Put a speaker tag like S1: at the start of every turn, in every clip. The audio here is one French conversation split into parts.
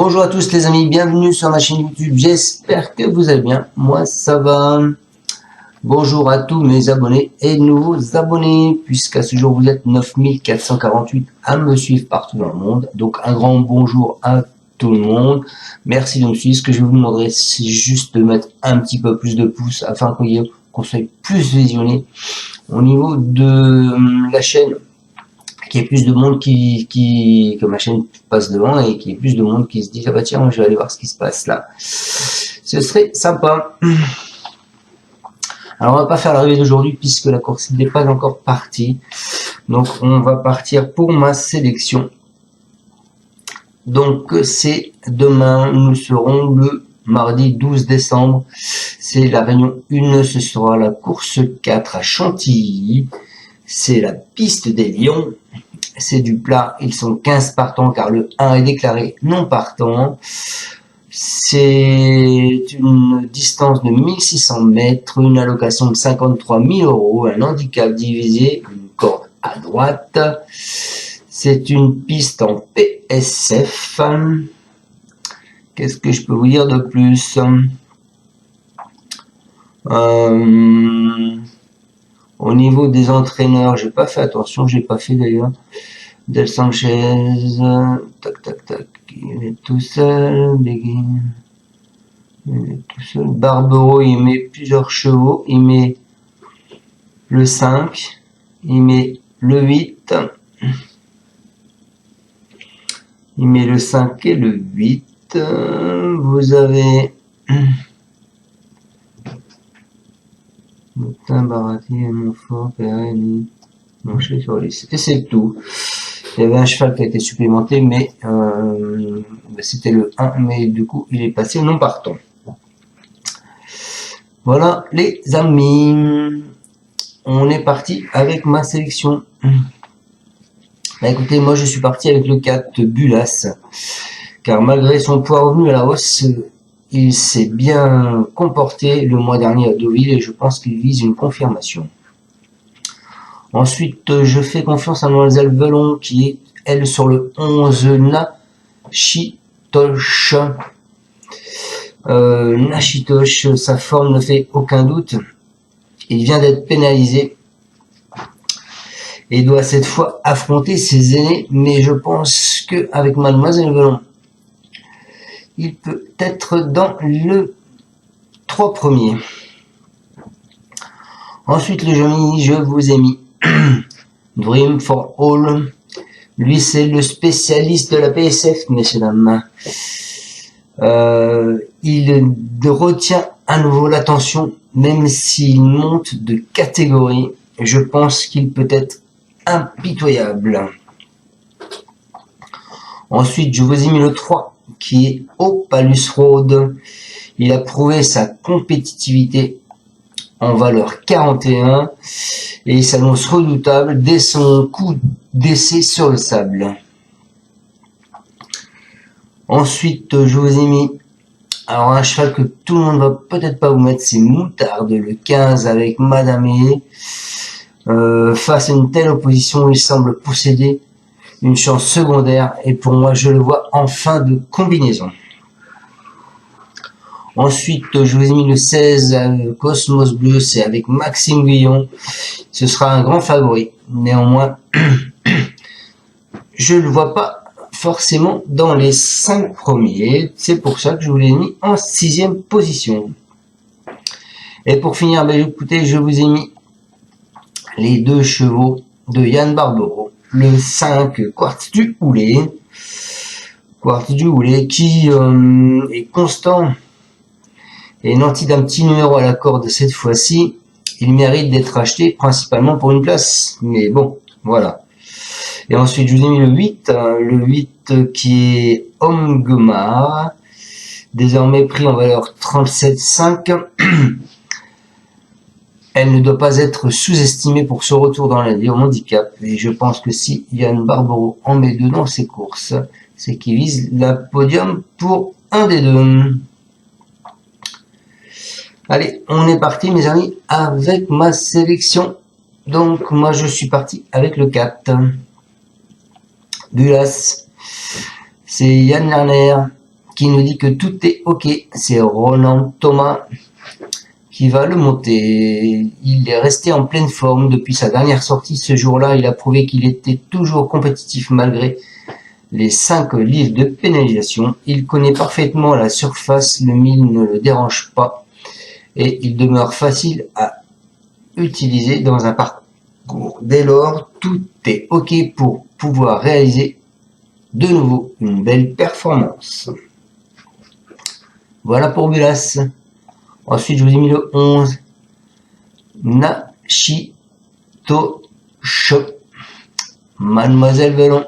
S1: Bonjour à tous les amis, bienvenue sur ma chaîne YouTube, j'espère que vous allez bien, moi ça va. Bonjour à tous mes abonnés et nouveaux abonnés, puisqu'à ce jour vous êtes 9448 à me suivre partout dans le monde, donc un grand bonjour à tout le monde, merci de me suivre. Ce que je vous demanderai, c'est juste de mettre un petit peu plus de pouces afin qu'on soit plus visionné au niveau de la chaîne, qu'il y ait plus de monde que ma chaîne passe devant et qu'il y ait plus de monde qui se dit ah bah tiens, je vais aller voir ce qui se passe là. Ce serait sympa. Alors on va pas faire l'arrivée d'aujourd'hui puisque la course n'est pas encore partie. Donc on va partir pour ma sélection. Donc c'est demain, nous serons le mardi 12 décembre. C'est la réunion 1, ce sera la course 4 à Chantilly. C'est la piste des Lions. C'est du plat, ils sont 15 partants car le 1 est déclaré non partant. C'est une distance de 1600 mètres, une allocation de 53 000 €, un handicap divisé, une corde à droite. C'est une piste en PSF. Qu'est-ce que je peux vous dire de plus? Au niveau des entraîneurs, j'ai pas fait attention, j'ai pas fait d'ailleurs. Del Sanchez, tac tac tac, il est tout seul. Begin, il est tout seul. Barbero, il met plusieurs chevaux, il met le 5, il met le 8, il met le 5 et le 8. Vous avez Moutin, Barati, Montfort, Perreni, Manché sur les... Et c'est tout. Il y avait un cheval qui a été supplémenté, mais c'était le 1, mais du coup il est passé non partant. Voilà les amis, on est parti avec ma sélection. Bah écoutez, moi je suis parti avec le 4 Bulas, car malgré son poids revenu à la hausse, il s'est bien comporté le mois dernier à Deauville et je pense qu'il vise une confirmation. Ensuite, je fais confiance à Mademoiselle Velon qui est, elle, sur le 11 Nachitoche. Nachitoche, sa forme ne fait aucun doute. Il vient d'être pénalisé et doit cette fois affronter ses aînés, mais je pense qu'avec Mademoiselle Velon, il peut être dans le 3 premiers. Ensuite, le joli, je vous ai mis Dream for All. Lui, c'est le spécialiste de la PSF, messieurs dames. Il retient à nouveau l'attention, même s'il monte de catégorie. Je pense qu'il peut être impitoyable. Ensuite, je vous ai mis le 3, qui est Opalus Road. Il a prouvé sa compétitivité en valeur 41 et il s'annonce redoutable dès son coup d'essai sur le sable. Ensuite, je vous ai mis alors un cheval que tout le monde va peut-être pas vous mettre, c'est Moutarde, le 15 avec Madame E. Face à une telle opposition, il semble posséder une chance secondaire et pour moi je le vois en fin de combinaison. Ensuite je vous ai mis le 16 Cosmos Bleu, c'est avec Maxime Guillon, ce sera un grand favori, néanmoins je le vois pas forcément dans les 5 premiers, c'est pour ça que je vous l'ai mis en 6e position. Et pour finir, écoutez, je vous ai mis les 2 chevaux de Yann Barbero. Le 5 Quartz du Houlet qui est constant et nanti d'un petit numéro à la corde cette fois-ci. Il mérite d'être acheté principalement pour une place, mais bon, voilà. Et ensuite je vous ai mis le 8 qui est Omgomar, désormais pris en valeur 37,5. Elle ne doit pas être sous-estimée pour ce retour dans la vie au handicap. Et je pense que si Yann Barbero en met 2 dans ses courses, c'est qu'il vise la podium pour un des 2. Allez, on est parti mes amis avec ma sélection. Donc moi je suis parti avec le 4. Bulas. C'est Yann Lerner qui nous dit que tout est ok. C'est Roland Thomas qui va le monter. Il est resté en pleine forme depuis sa dernière sortie. Ce jour-là, il a prouvé qu'il était toujours compétitif malgré les 5 livres de pénalisation. Il connaît parfaitement la surface, le mille ne le dérange pas et il demeure facile à utiliser dans un parcours. Dès lors, tout est ok pour pouvoir réaliser de nouveau une belle performance. Voilà pour Bulas. Ensuite, je vous ai mis le 11. Nashito Show. Mademoiselle Velon.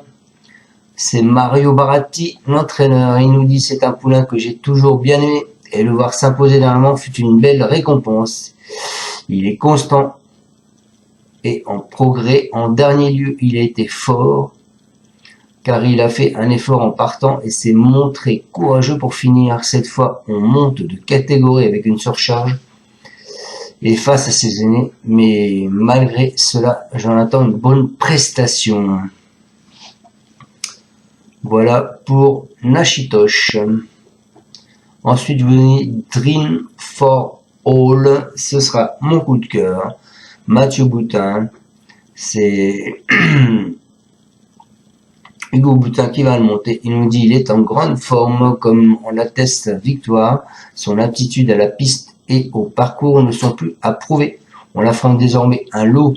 S1: C'est Mario Baratti, l'entraîneur. Il nous dit c'est un poulain que j'ai toujours bien aimé et le voir s'imposer dernièrement fut une belle récompense. Il est constant et en progrès. En dernier lieu, il a été fort car il a fait un effort en partant et s'est montré courageux pour finir. Cette fois, on monte de catégorie avec une surcharge et face à ses aînés, mais malgré cela, j'en attends une bonne prestation. Voilà pour Nashitosh. Ensuite, je vous dis Dream for All. Ce sera mon coup de cœur. Mathieu Boutin. C'est Hugo Boutin qui va le monter. Il nous dit il est en grande forme, comme on l'atteste sa victoire. Son aptitude à la piste et au parcours ne sont plus à prouver. On affronte désormais un lot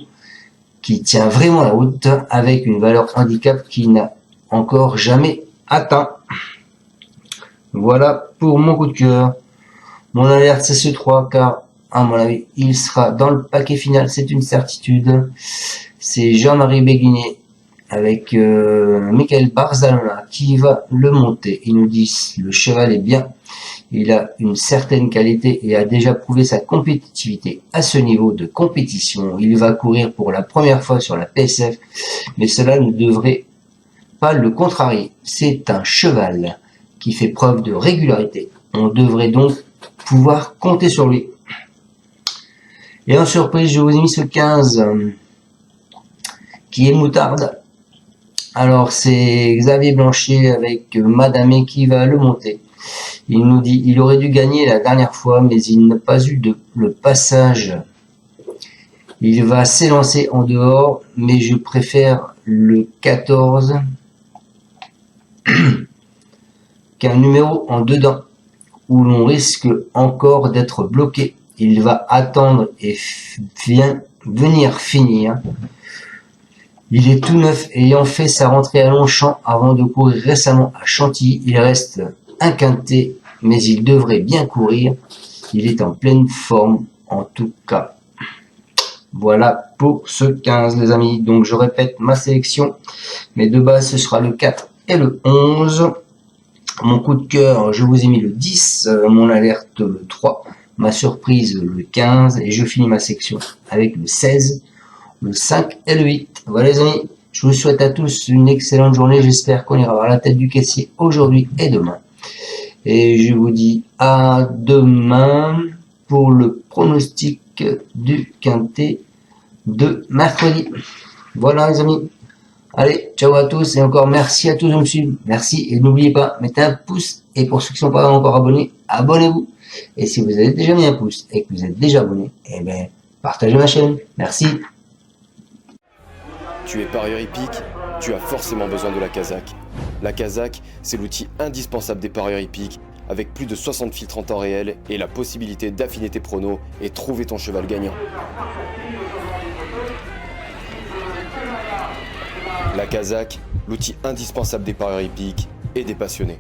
S1: qui tient vraiment la route avec une valeur handicap qui n'a encore jamais atteint. Voilà pour mon coup de cœur. Mon alerte c'est ce 3 car à mon avis il sera dans le paquet final, c'est une certitude. C'est Jean-Marie Béguinet avec Michael Barzalona qui va le monter. Il nous dit le cheval est bien, il a une certaine qualité et a déjà prouvé sa compétitivité à ce niveau de compétition. Il va courir pour la première fois sur la PSF, mais cela ne devrait pas le contrarier. C'est un cheval qui fait preuve de régularité. On devrait donc pouvoir compter sur lui. Et en surprise, je vous ai mis ce 15 qui est Moutarde. Alors c'est Xavier Blanchet avec Madame qui va le monter. Il nous dit il aurait dû gagner la dernière fois, mais il n'a pas eu le passage. Il va s'élancer en dehors, mais je préfère le 14 qu'un numéro en dedans où l'on risque encore d'être bloqué. Il va attendre et venir finir. Il est tout neuf ayant fait sa rentrée à Longchamp avant de courir récemment à Chantilly. Il reste inquinté, mais il devrait bien courir. Il est en pleine forme en tout cas. Voilà pour ce 15 les amis. Donc je répète ma sélection. Mais de base ce sera le 4 et le 11. Mon coup de cœur, je vous ai mis le 10, mon alerte le 3, ma surprise le 15 et je finis ma section avec le 16, le 5 et le 8. Voilà les amis, je vous souhaite à tous une excellente journée. J'espère qu'on ira voir la tête du caissier aujourd'hui et demain. Et je vous dis à demain pour le pronostic du quintet de mercredi. Voilà les amis. Allez, ciao à tous et encore merci à tous de me suivre. Merci et n'oubliez pas, mettez un pouce et pour ceux qui ne sont pas encore abonnés, abonnez-vous. Et si vous avez déjà mis un pouce et que vous êtes déjà abonné, eh bien, partagez ma chaîne. Merci.
S2: Tu es parieur hippique, tu as forcément besoin de la Kazakh. La Kazakh, c'est l'outil indispensable des parieurs hippiques, avec plus de 60 filtres en temps réel et la possibilité d'affiner tes pronos et trouver ton cheval gagnant. La Kazakh, l'outil indispensable des parieurs hippiques et des passionnés.